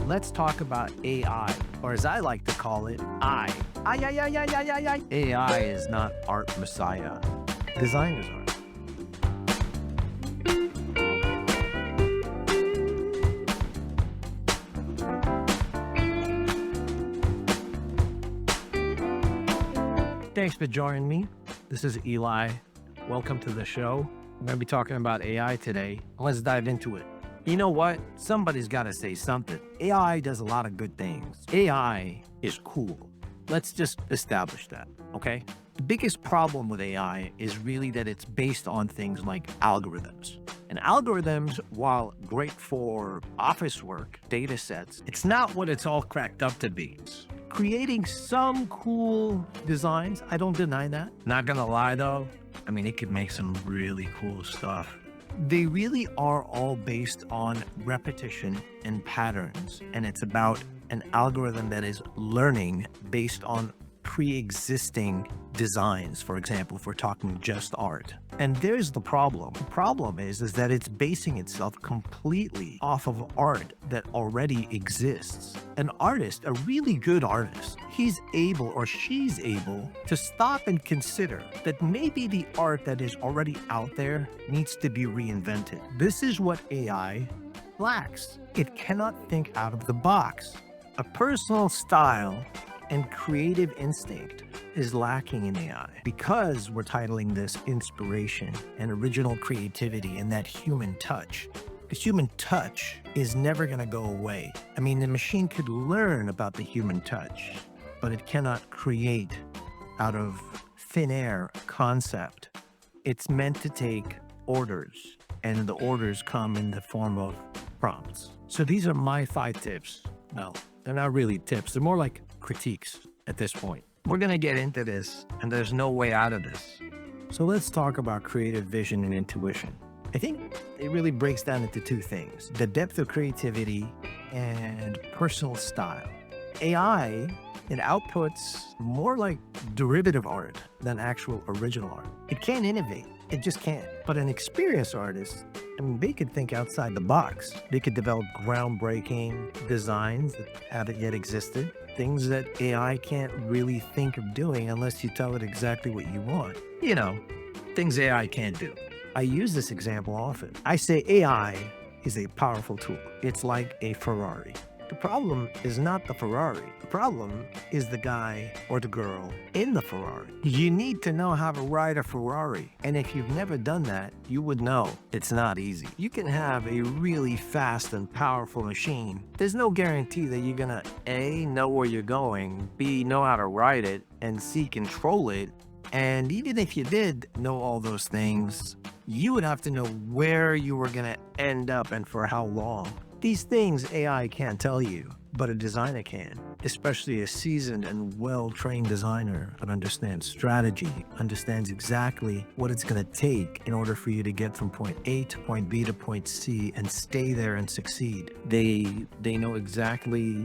Let's talk about AI, or as I like to call it, I. I. AI is not art messiah. Design is art. Thanks for joining me. This is Eli. Welcome to the show. I'm going to be talking about AI today. Let's dive into it. You know what? Somebody's got to say something. AI does a lot of good things. AI is cool. Let's just establish that, okay? The biggest problem with AI is really that it's based on things like algorithms. And algorithms, while great for office work, data sets, it's not what it's all cracked up to be. Creating some cool designs, I don't deny that. Not gonna lie though, I mean, it could make some really cool stuff. They really are all based on repetition and patterns, and it's about an algorithm that is learning based on pre-existing designs, for example, if we're talking just art. And there's the problem. The problem is that it's basing itself completely off of art that already exists. An artist, a really good artist, he's able or she's able to stop and consider that maybe the art that is already out there needs to be reinvented. This is what AI lacks. It cannot think out of the box. A personal style and creative instinct is lacking in AI because we're titling this inspiration and original creativity and that human touch. Because human touch is never going to go away. I mean, the machine could learn about the human touch, but it cannot create out of thin air concept. It's meant to take orders, and the orders come in the form of prompts. So these are my 5 tips. No, they're not really tips. They're more like critiques at this point. We're going to get into this, and there's no way out of this. So let's talk about creative vision and intuition. I think it really breaks down into 2 things: the depth of creativity and personal style. AI, it outputs more like derivative art than actual original art. It can't innovate. It just can't. But an experienced artist, I mean, they could think outside the box. They could develop groundbreaking designs that haven't yet existed, things that AI can't really think of doing unless you tell it exactly what you want. You know, things AI can't do. I use this example often. I say AI is a powerful tool. It's like a Ferrari. The problem is not the Ferrari. The problem is the guy or the girl in the Ferrari. You need to know how to ride a Ferrari. And if you've never done that, you would know it's not easy. You can have a really fast and powerful machine. There's no guarantee that you're gonna A, know where you're going, B, know how to ride it, and C, control it. And even if you did know all those things, you would have to know where you were gonna end up and for how long. These things AI can't tell you, but a designer can, especially a seasoned and well-trained designer that understands strategy, understands exactly what it's going to take in order for you to get from point A to point B to point C and stay there and succeed. They know exactly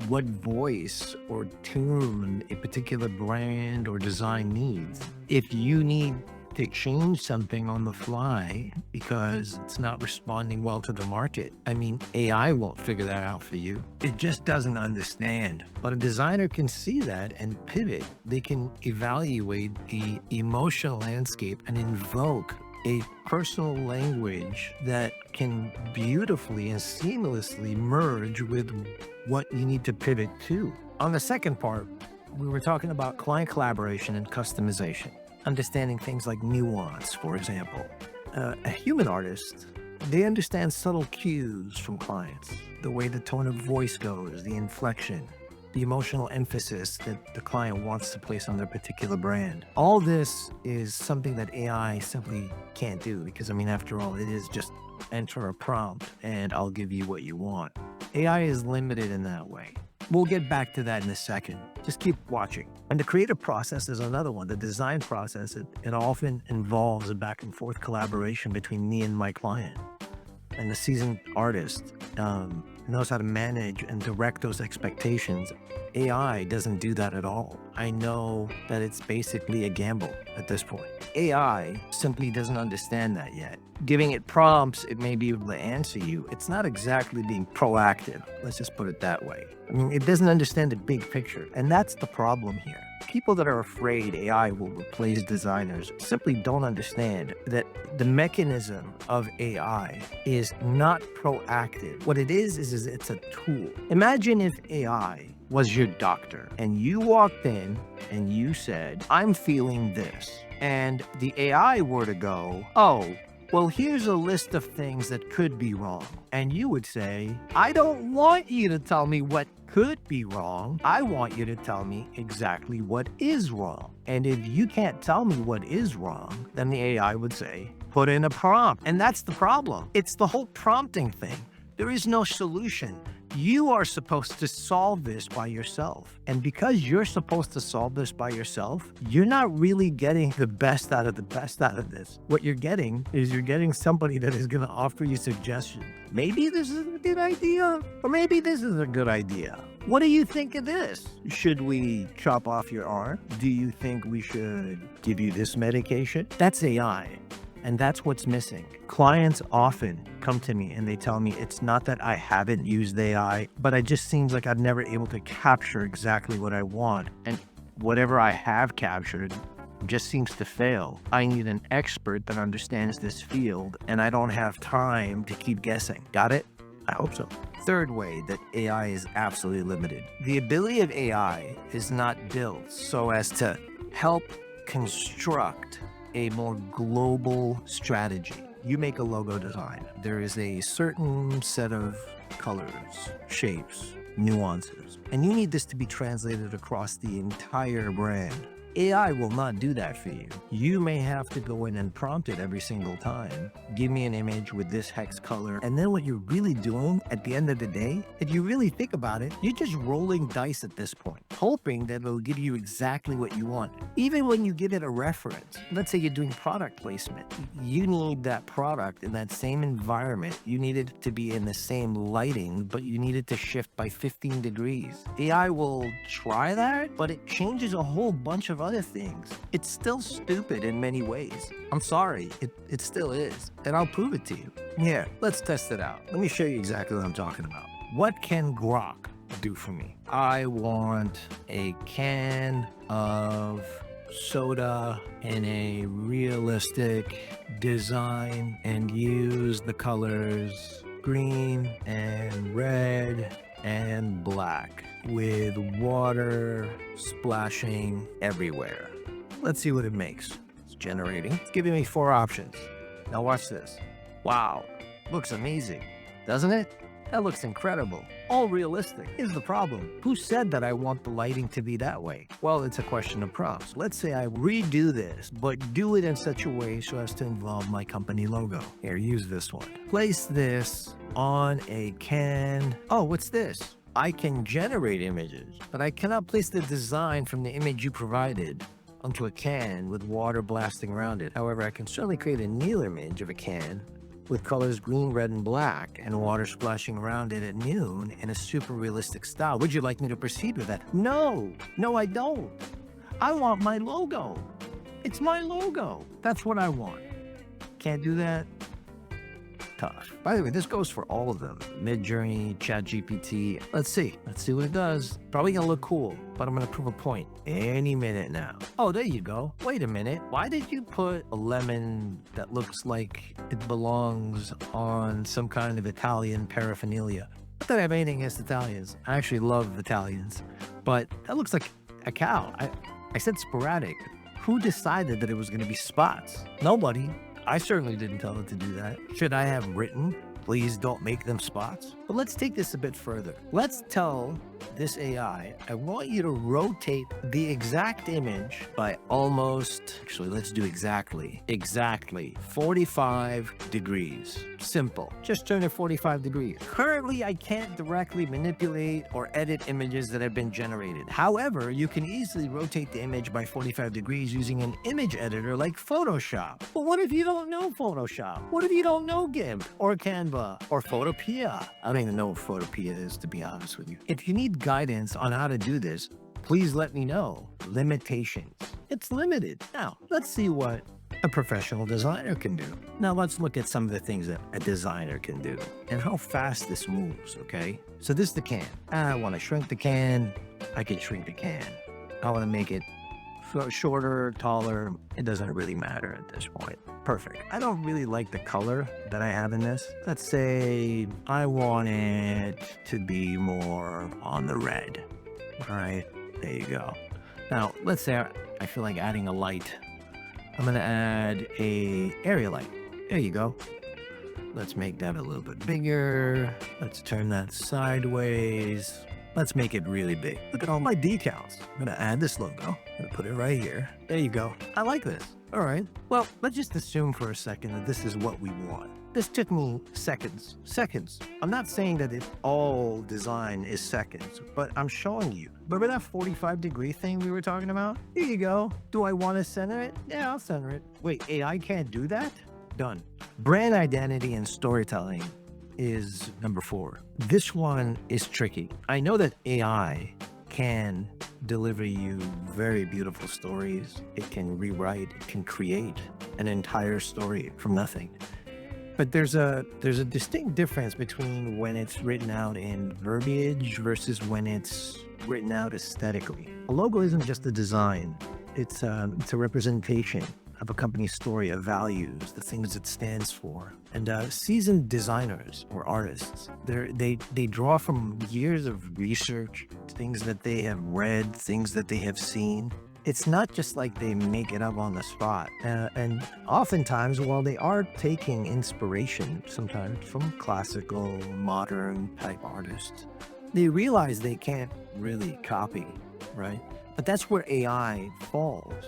what voice or tune a particular brand or design needs. If you need to change something on the fly because it's not responding well to the market, I mean, AI won't figure that out for you. It just doesn't understand. But a designer can see that and pivot. They can evaluate the emotional landscape and invoke a personal language that can beautifully and seamlessly merge with what you need to pivot to. On the second part, we were talking about client collaboration and customization. Understanding things like nuance, for example. A human artist, they understand subtle cues from clients, the way the tone of voice goes, the inflection, the emotional emphasis that the client wants to place on their particular brand. All this is something that AI simply can't do because, I mean, after all, it is just enter a prompt and I'll give you what you want. AI is limited in that way. We'll get back to that in a second. Just keep watching. And the creative process is another one. The design process, it often involves a back and forth collaboration between me and my client. And the seasoned artist knows how to manage and direct those expectations. AI doesn't do that at all. I know that it's basically a gamble at this point. AI simply doesn't understand that yet. giving it prompts, it may be able to answer you. It's not exactly being proactive. Let's just put it that way. I mean, it doesn't understand the big picture. And that's the problem here. People that are afraid AI will replace designers simply don't understand that the mechanism of AI is not proactive. What it is it's a tool. Imagine if AI was your doctor and you walked in and you said, "I'm feeling this." And the AI were to go, "Oh, well, here's a list of things that could be wrong." And you would say, "I don't want you to tell me what could be wrong. I want you to tell me exactly what is wrong." And if you can't tell me what is wrong, then the AI would say, "Put in a prompt." And that's the problem. It's the whole prompting thing. There is no solution. You are supposed to solve this by yourself. And because you're supposed to solve this by yourself, you're not really getting the best out of this. What you're getting is you're getting somebody that is going to offer you suggestions. Maybe this is a good idea, or maybe this is a good idea. What do you think of this? Should we chop off your arm? Do you think we should give you this medication? That's AI. And that's what's missing. Clients often come to me and they tell me it's not that I haven't used AI, but it just seems like I'm never able to capture exactly what I want. And whatever I have captured just seems to fail. I need an expert that understands this field, and I don't have time to keep guessing. Got it? I hope so. Third way that AI is absolutely limited. The ability of AI is not built so as to help construct a more global strategy. You make a logo design. There is a certain set of colors, shapes, nuances, and you need this to be translated across the entire brand. AI will not do that for you. You may have to go in and prompt it every single time. Give me an image with this hex color. And then what you're really doing at the end of the day, if you really think about it, you're just rolling dice at this point, hoping that it'll give you exactly what you want. Even when you give it a reference, let's say you're doing product placement, you need that product in that same environment. You need it to be in the same lighting, but you need it to shift by 15 degrees. AI will try that, but it changes a whole bunch of other things. It's still stupid in many ways. I'm sorry, it still is. And I'll prove it to you. Here, let's test it out. Let me show you exactly what I'm talking about. What can Grok do for me? I want a can of soda in a realistic design and use the colors green and red and black with water splashing everywhere. Let's see what it makes. It's generating. It's giving me 4 options. Now watch this. Wow, looks amazing, doesn't it? That looks incredible. All realistic. Here's the problem. Who said that I want the lighting to be that way? Well, it's a question of prompts. Let's say I redo this, but do it in such a way so as to involve my company logo. Here, use this one. Place this on a can. Oh, what's this? I can generate images, but I cannot place the design from the image you provided onto a can with water blasting around it. However, I can certainly create a near image of a can with colors green, red, and black, and water splashing around it at noon in a super realistic style. Would you like me to proceed with that? No, I don't. I want my logo. It's my logo. That's what I want. Can't do that? Tough. By the way, this goes for all of them. Midjourney, ChatGPT. Let's see what it does. Probably gonna look cool, but I'm gonna prove a point any minute now. Oh, there you go. Wait a minute. Why did you put a lemon that looks like it belongs on some kind of Italian paraphernalia? Not that I have anything against Italians. I actually love Italians, but that looks like a cow. I said sporadic. Who decided that it was gonna be spots? Nobody. I certainly didn't tell it to do that. Should I have written, please don't make them spots? But let's take this a bit further. Let's tell this AI, I want you to rotate the exact image by let's do exactly 45 degrees. Simple. Just turn it 45 degrees. Currently, I can't directly manipulate or edit images that have been generated. However, you can easily rotate the image by 45 degrees using an image editor like Photoshop. But what if you don't know Photoshop? What if you don't know GIMP or Canva or Photopea? I don't even know what Photopea is, to be honest with you. If you need guidance on how to do this, please let me know. Limitations. It's limited. Now, let's see what a professional designer can do. Now let's look at some of the things that a designer can do and how fast this moves, okay? So this is the can. I want to shrink the can. I can shrink the can. I want to make it shorter, taller. It doesn't really matter at this point. Perfect. I don't really like the color that I have in this. Let's say I want it to be more on the red. All right, there you go. Now, let's say I feel like adding a light. I'm gonna add a area light. There you go. Let's make that a little bit bigger. Let's turn that sideways. Let's make it really big. Look at all my decals. I'm gonna add this logo. I'm gonna put it right here. There you go. I like this. All right. Well, let's just assume for a second that this is what we want. This took me seconds. I'm not saying that all design is seconds, but I'm showing you. Remember that 45-degree thing we were talking about? Here you go. Do I want to center it? Yeah, I'll center it. Wait, AI can't do that? Done. Brand identity and storytelling is number 4. This one is tricky. I know that AI can deliver you very beautiful stories. It can rewrite, it can create an entire story from nothing. But there's a distinct difference between when it's written out in verbiage versus when it's written out aesthetically. A logo isn't just a design. It's a representation of a company's story, of values, the things it stands for. And seasoned designers or artists, they draw from years of research, things that they have read, things that they have seen. It's not just like they make it up on the spot. And oftentimes, while they are taking inspiration sometimes from classical, modern type artists, they realize they can't really copy, right? But that's where AI falls.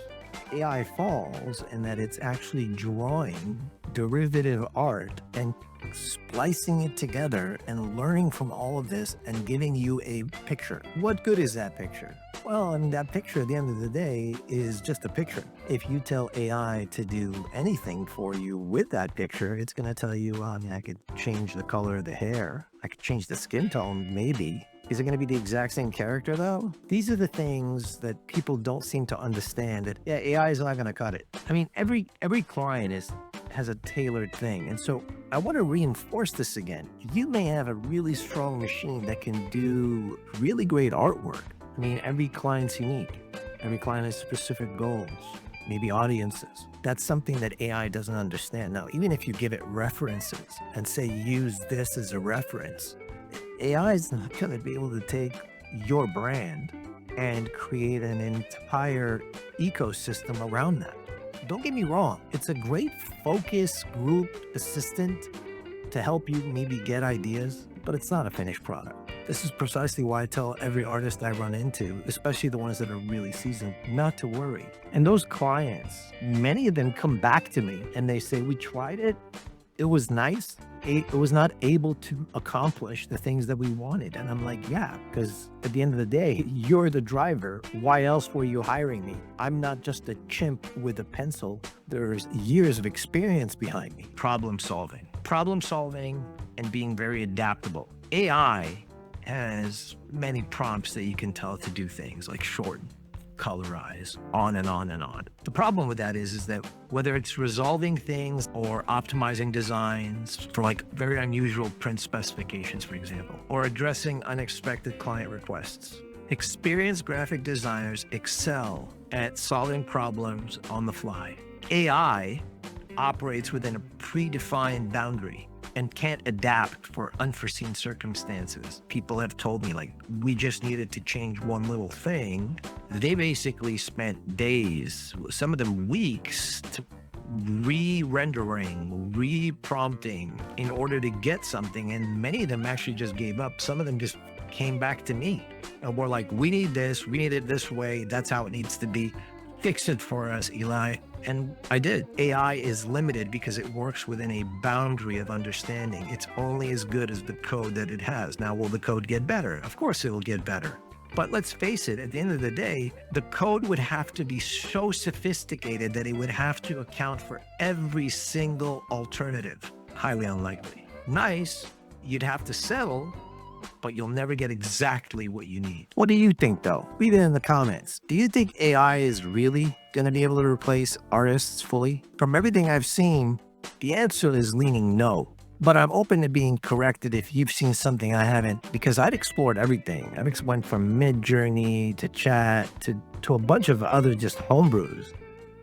AI falls in that it's actually drawing derivative art and splicing it together and learning from all of this and giving you a picture. What good is that picture? Well, I mean, that picture at the end of the day is just a picture. If you tell AI to do anything for you with that picture, it's going to tell you, I mean, I could change the color of the hair. I could change the skin tone, maybe. Is it going to be the exact same character, though? These are the things that people don't seem to understand, that, yeah, AI is not going to cut it. I mean, every client has a tailored thing. And so I want to reinforce this again. You may have a really strong machine that can do really great artwork. I mean, every client's unique. Every client has specific goals, maybe audiences. That's something that AI doesn't understand. Now, even if you give it references and say, use this as a reference, AI is not going to be able to take your brand and create an entire ecosystem around that. Don't get me wrong. It's a great focus group assistant to help you maybe get ideas, but it's not a finished product. This is precisely why I tell every artist I run into, especially the ones that are really seasoned, not to worry. And those clients, many of them come back to me and they say, we tried it. It was nice. It was not able to accomplish the things that we wanted. And I'm like, yeah, because at the end of the day, you're the driver. Why else were you hiring me? I'm not just a chimp with a pencil. There's years of experience behind me. Problem solving and being very adaptable. AI has many prompts that you can tell to do things like shorten, colorize, on and on and on. The problem with that is that whether it's resolving things or optimizing designs for like very unusual print specifications, for example, or addressing unexpected client requests, experienced graphic designers excel at solving problems on the fly. AI operates within a predefined boundary and can't adapt for unforeseen circumstances. People have told me, like, we just needed to change one little thing. They basically spent days, some of them weeks, to re-rendering, re-prompting in order to get something. And many of them actually just gave up. Some of them just came back to me and were like, we need this, we need it this way. That's how it needs to be. Fix it for us, Eli. And I did. AI is limited because it works within a boundary of understanding. It's only as good as the code that it has. Now, will the code get better? Of course it will get better. But let's face it, at the end of the day, the code would have to be so sophisticated that it would have to account for every single alternative. Highly unlikely. Nice, you'd have to settle, but you'll never get exactly what you need. What do you think, though? Leave it in the comments. Do you think AI is really going to be able to replace artists fully? From everything I've seen, the answer is leaning no. But I'm open to being corrected if you've seen something I haven't, because I've explored everything. Went from Mid-Journey to Chat to a bunch of other just homebrews.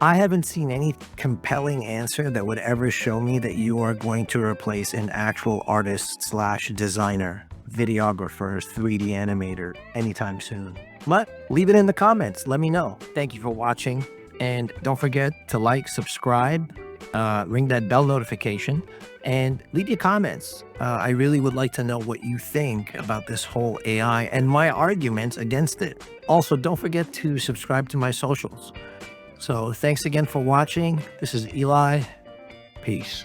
I haven't seen any compelling answer that would ever show me that you are going to replace an actual artist slash designer, videographer, 3D animator anytime soon. But leave it in the comments. Let me know. Thank you for watching. And don't forget to like, subscribe, ring that bell notification, and leave your comments. I really would like to know what you think about this whole AI and my arguments against it. Also, don't forget to subscribe to my socials. So thanks again for watching. This is Eli. Peace.